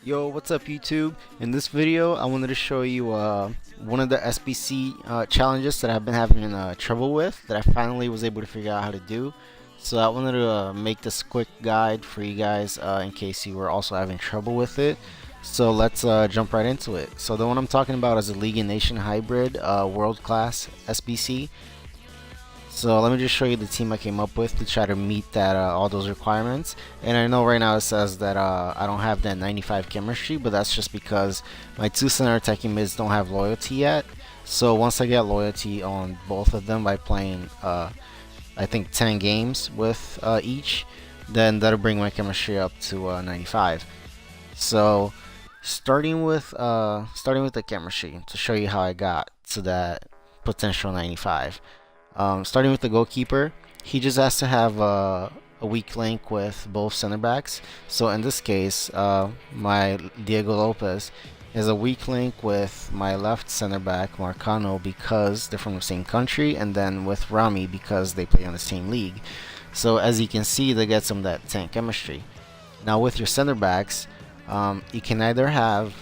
Yo, what's up YouTube? In this video, I wanted to show you one of the SBC challenges that I've been having trouble with that I finally was able to figure out how to do. So I wanted to make this quick guide for you guys in case you were also having trouble with it. So let's jump right into it. So the one I'm talking about is a League and Nation hybrid World Class SBC. So let me just show you the team I came up with to try to meet that all those requirements. And I know right now it says that I don't have that 95 chemistry, but that's just because my two center attacking mids don't have loyalty yet. So once I get loyalty on both of them by playing I think 10 games with each, then that'll bring my chemistry up to 95. So starting with the chemistry to show you how I got to that potential 95. Starting with the goalkeeper, he just has to have a weak link with both center backs. So in this case, my Diego Lopez is a weak link with my left center back Marcano because they're from the same country, and then with Rami because they play on the same league. So as you can see, they get some of that tank chemistry. Now with your center backs, you can either have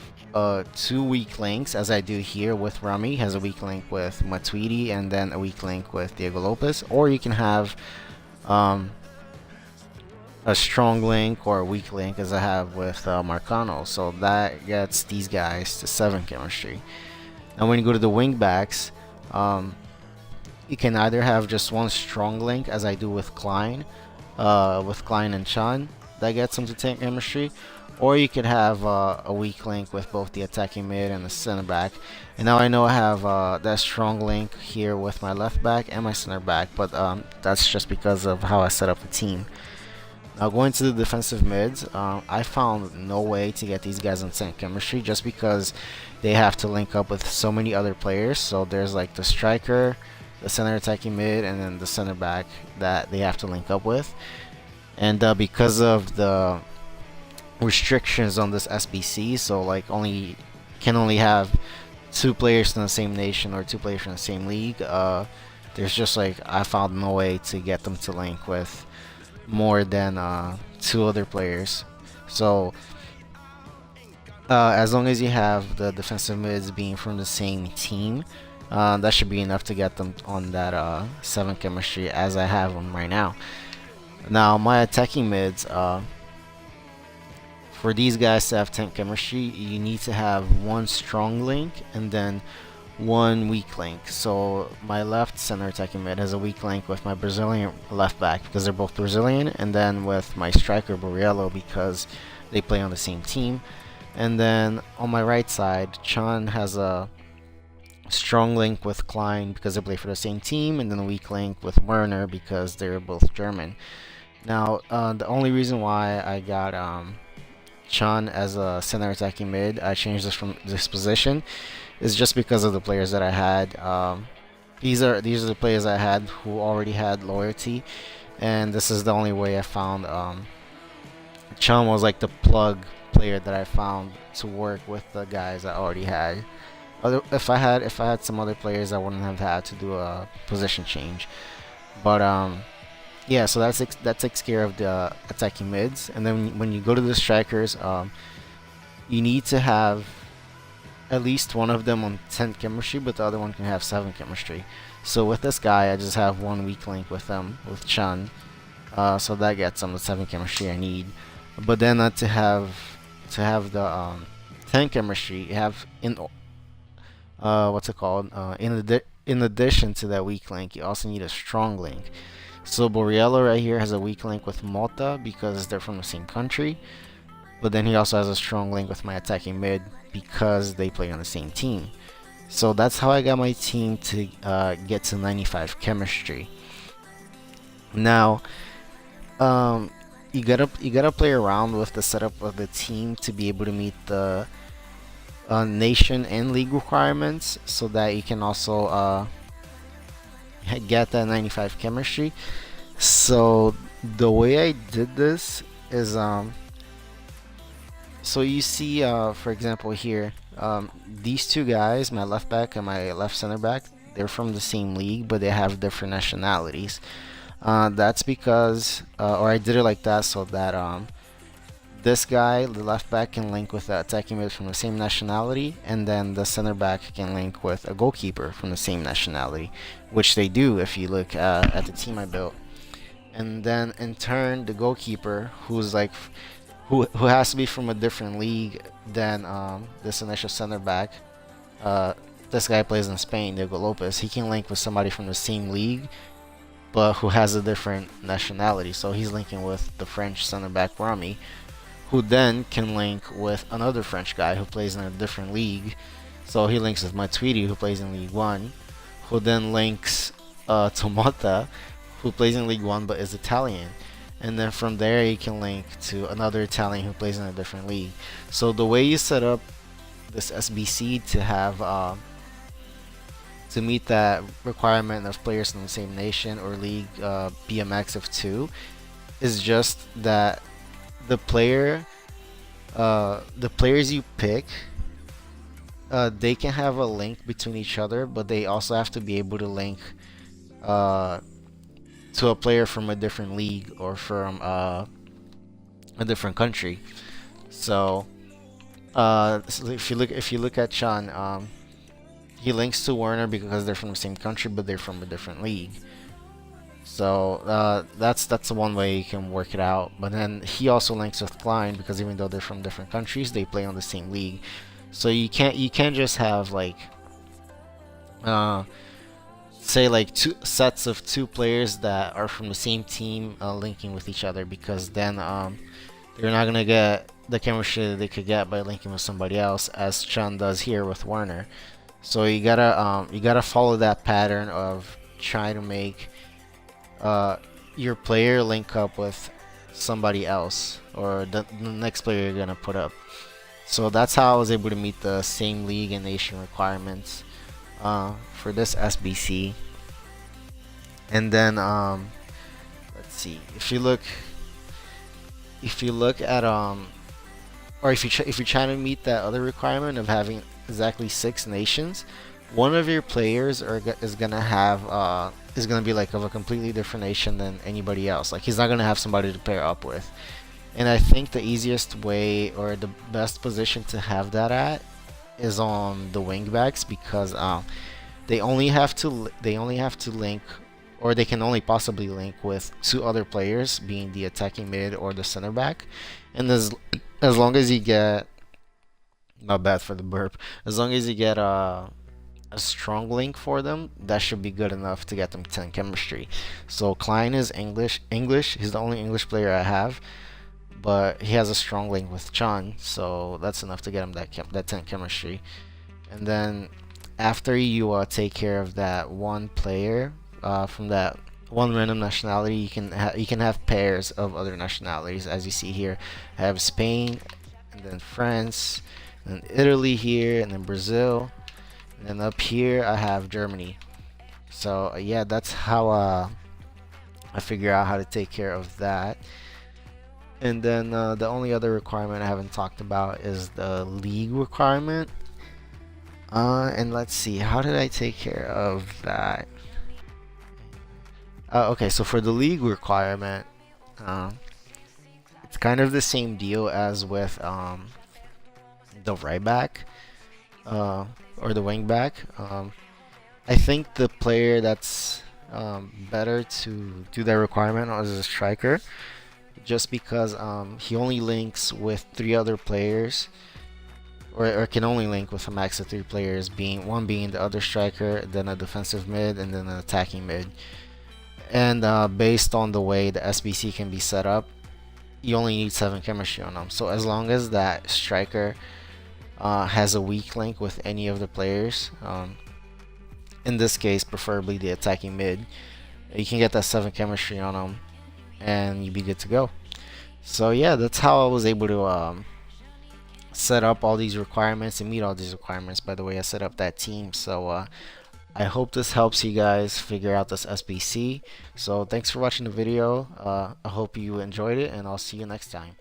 two weak links, as I do here with Rami, has a weak link with Matuidi and then a weak link with Diego Lopez, or you can have a strong link or a weak link as I have with Marcano. So that gets these guys to 7 chemistry. Now when you go to the wing backs, you can either have just one strong link as I do with Klein and Chan, that gets them to 10 chemistry, or you could have a weak link with both the attacking mid and the center back. And now I know I have that strong link here with my left back and my center back, but that's just because of how I set up the team. Now going to the defensive mids, I found no way to get these guys on 10 chemistry just because they have to link up with so many other players. So there's like the striker, the center attacking mid, and then the center back that they have to link up with. And because of the restrictions on this SBC, so like can only have 2 players from the same nation or 2 players from the same league, there's just like I found no way to get them to link with more than 2 other players. So as long as you have the defensive mids being from the same team, that should be enough to get them on that 7 chemistry as I have them right now. Now my attacking mids, for these guys to have 10 chemistry, you need to have one strong link and then one weak link. So my left center attacking mid has a weak link with my Brazilian left back because they're both Brazilian, and then with my striker Borriello because they play on the same team. And then on my right side, Chan has a strong link with Klein because they play for the same team, and then a weak link with Werner because they're both German. Now the only reason why I got Chan as a center attacking mid, I changed this from this position, is just because of the players that I had. These are the players I had who already had loyalty, and this is the only way I found. Chan was like the plug player that I found to work with the guys I already had. If I had some other players, I wouldn't have had to do a position change. But yeah, so that takes care of the attacking mids. And then when you go to the strikers, you need to have at least one of them on 10 chemistry, but the other one can have 7 chemistry. So with this guy, I just have one weak link with them, with Chan. So that gets them the 7 chemistry I need. But then to have the 10 chemistry, you have in what's it called? In addition to that weak link, you also need a strong link. So Borriello right here has a weak link with Mota because they're from the same country, but then he also has a strong link with my attacking mid because they play on the same team. So that's how I got my team to get to 95 chemistry. Now, you gotta play around with the setup of the team to be able to meet the nation and league requirements, so that you can also get that 95 chemistry. So the way I did this is so you see for example here, these 2 guys, my left back and my left center back, they're from the same league but they have different nationalities. That's because or I did it like that so that This guy, the left back, can link with the attacking mid from the same nationality, and then the center back can link with a goalkeeper from the same nationality, which they do if you look at the team I built. And then in turn, the goalkeeper, who's like who has to be from a different league than this initial center back. This guy plays in Spain, Diego Lopez. He can link with somebody from the same league, but who has a different nationality. So he's linking with the French center back Rami, who then can link with another French guy who plays in a different league. So he links with Matuidi, who plays in League One, who then links to Mota, who plays in League One but is Italian. And then from there you can link to another Italian who plays in a different league. So the way you set up this SBC to have to meet that requirement of players from the same nation or league, BMX of 2, is just that the players you pick, they can have a link between each other, but they also have to be able to link to a player from a different league or from a different country. So, so if you look at Chan, he links to Werner because they're from the same country, but they're from a different league. So that's one way you can work it out. But then he also links with Klein because even though they're from different countries, they play on the same league. So you can't just have like say like two sets of two players that are from the same team linking with each other, because then they're not gonna get the chemistry that they could get by linking with somebody else, as Chan does here with Werner. So you gotta follow that pattern of trying to make your player link up with somebody else or the next player you're gonna put up. So that's how I was able to meet the same league and nation requirements for this SBC. And then let's see, if you look at or if you're trying to meet that other requirement of having exactly 6 nations, one of your players is gonna be like of a completely different nation than anybody else. Like he's not gonna have somebody to pair up with. And I think the easiest way or the best position to have that at is on the wingbacks, because they only have to link, or they can only possibly link with 2 other players, being the attacking mid or the center back. And as long as you get, not bad for the burp, as long as you get a strong link for them, that should be good enough to get them 10 chemistry. So Klein is English. He's the only English player I have, but he has a strong link with Chan, so that's enough to get him that 10 chemistry. And then after you take care of that one player from that one random nationality, you can have pairs of other nationalities. As you see here, I have Spain, and then France, and Italy here, and then Brazil, and then up here I have Germany. So yeah, that's how I figure out how to take care of that. And then the only other requirement I haven't talked about is the league requirement. And let's see, how did I take care of that? Okay, so for the league requirement, it's kind of the same deal as with the right back or the wing back. I think the player that's better to do that requirement is a striker, just because he only links with 3 other players, or can only link with a max of 3 players, one being the other striker, then a defensive mid, and then an attacking mid. And based on the way the SBC can be set up, you only need 7 chemistry on them. So as long as that striker has a weak link with any of the players, in this case preferably the attacking mid, you can get that 7 chemistry on them and you'd be good to go. So yeah, that's how I was able to set up all these requirements and meet all these requirements by the way I set up that team. So I hope this helps you guys figure out this SBC. So thanks for watching the video. I hope you enjoyed it, and I'll see you next time.